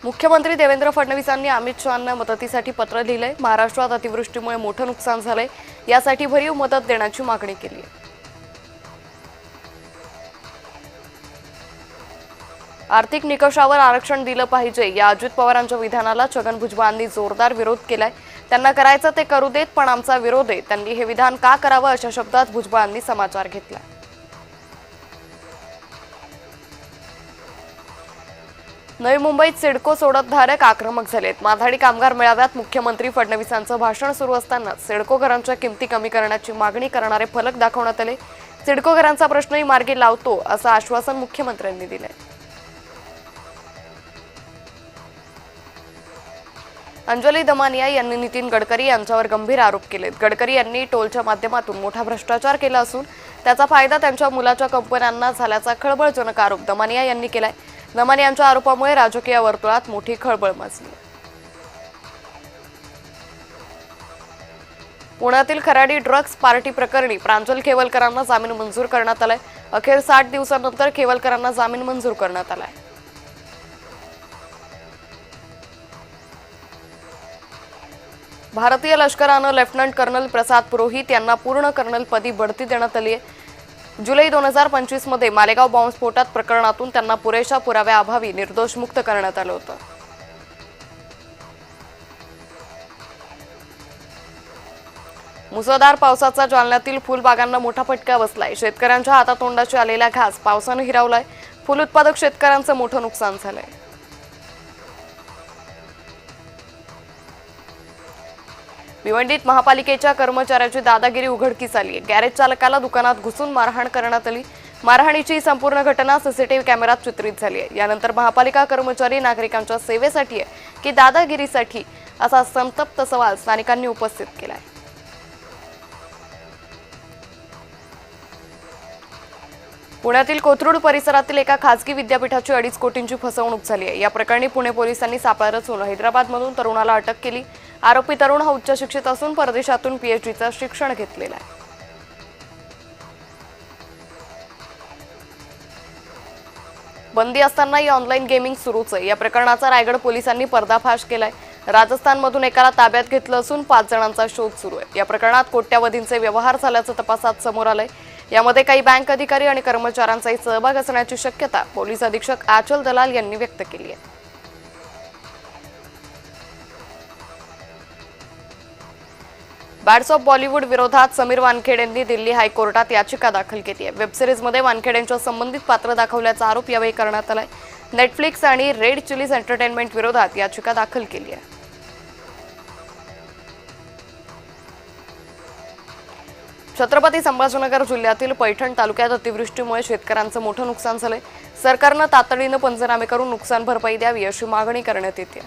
मुख्यमंत्री देवेंद्र फडणवीसांनी अमित शहांना मदतीसाठी पत्र लिहिलंय। महाराष्ट्रात अतिवृष्टीमुळे मोठं नुकसान झालंय, यासाठी भरीव मदत देण्याची मागणी केली आहे। आर्थिक निकषावर आरक्षण दिलं पाहिजे या अजित पवारांच्या विधानाला छगन भुजबळांनी जोरदार विरोध केलाय। त्यांना करायचं ते करू देत, पण आमचा विरोध आहे। त्यांनी हे विधान का करावं अशा शब्दात भुजबळांनी समाचार घेतला। नवी मुंबईत सिडको सोडतधारक आक्रमक झालेत। माथाडी कामगार मेळाव्यात मुख्यमंत्री फडणवीसांचं भाषण सुरू असताना सिडको घरांच्या किमती कमी करण्याची मागणी करणारे फलक दाखवण्यात आले। सिडको घरांचा प्रश्नही मार्गी लावतो असं आश्वासन मुख्यमंत्र्यांनी दिलंय। अंजली दमानिया यांनी नितीन गडकरी यांच्यावर गंभीर आरोप केलेत। गडकरी यांनी टोलच्या माध्यमातून मोठा भ्रष्टाचार केला असून त्याचा फायदा त्यांच्या मुलाच्या कंपन्यांना झाल्याचा खळबळजनक आरोप दमानिया यांनी केलाय। दमानिया यांच्या आरोपामुळे राजकीय वर्तुळात मोठी खळबळ माजली। पुण्यातील खराडी ड्रग्ज पार्टी प्रकरणी प्रांजल खेवलकरांना जामीन मंजूर करण्यात आलाय। अखेर 60 दिवसांनंतर खेवलकरांना जामीन मंजूर करण्यात आलाय। भारतीय लष्करानं लेफ्टनंट कर्नल प्रसाद पुरोहित यांना पूर्ण कर्नलपदी बढती देण्यात आली आहे। जुलै 2025 मध्ये मालेगाव बॉम्बस्फोटात प्रकरणातून त्यांना पुरेशा पुराव्याअभावी निर्दोष मुक्त करण्यात आलं होतं। मुसळधार पावसाचा जालन्यातील फुलबागांना मोठा फटका बसलाय। शेतकऱ्यांच्या हातातोंडाशी आलेला घास पावसानं हिरावलाय। फुल उत्पादक शेतकऱ्यांचं मोठं नुकसान झालंय। भिवंडीत महापालिकेच्या कर्मचाऱ्याची दादागिरी उघडकीस आली आहे। गॅरेज चालकाला दुकानात घुसून मारहाण करण्यात आली। मारहाणीची संपूर्ण घटना सीसीटीव्ही कॅमेऱ्यात चित्रित झाली आहे। यानंतर महापालिका कर्मचारी नागरिकांच्या सेवेसाठी आहे की दादागिरीसाठी असा संतप्त सवाल स्थानिकांनी उपस्थित केलाय। पुण्यातील कोथरूड परिसरातील एका खासगी विद्यापीठाची 2.5 कोटींची फसवणूक झाली आहे। या प्रकरणी पुणे पोलिसांनी सापळा रचून हैदराबादमधून तरुणाला अटक केली। आरोपी तरुण हा उच्च शिक्षित असून परदेशातून पीएचडीचं शिक्षण घेतलेलं आहे। बंदी असतानाही ऑनलाईन गेमिंग सुरूच आहे। या प्रकरणाचा रायगड पोलिसांनी पर्दाफाश केलाय। राजस्थानमधून एकाला ताब्यात घेतलं असून 5 जणांचा शोध सुरू आहे। या प्रकरणात कोट्यावधींचे व्यवहार झाल्याचं तपासात समोर आलंय। यामध्ये काही बँक अधिकारी आणि कर्मचाऱ्यांचाही सहभाग असण्याची शक्यता पोलीस अधीक्षक आचल दलाल यांनी व्यक्त केली आहे। बॅड्स ऑफ बॉलिवूड विरोधात समीर वानखेडे यांनी दिल्ली हायकोर्टात याचिका दाखल केली आहे। वेबसिरीजमध्ये वानखेडेंच्या संबंधित पात्र दाखवल्याचा आरोप यावेळी करण्यात आलाय। नेटफ्लिक्स आणि रेड चिलीज एंटरटेनमेंट विरोधात याचिका दाखल केली आहे। छत्रपती संभाजीनगर जिल्ह्यातील पैठण तालुक्यात अतिवृष्टीमुळे शेतकऱ्यांचं मोठं नुकसान झालंय। सरकारनं तातडीनं पंचनामे करून नुकसान भरपाई द्यावी अशी मागणी करण्यात येते।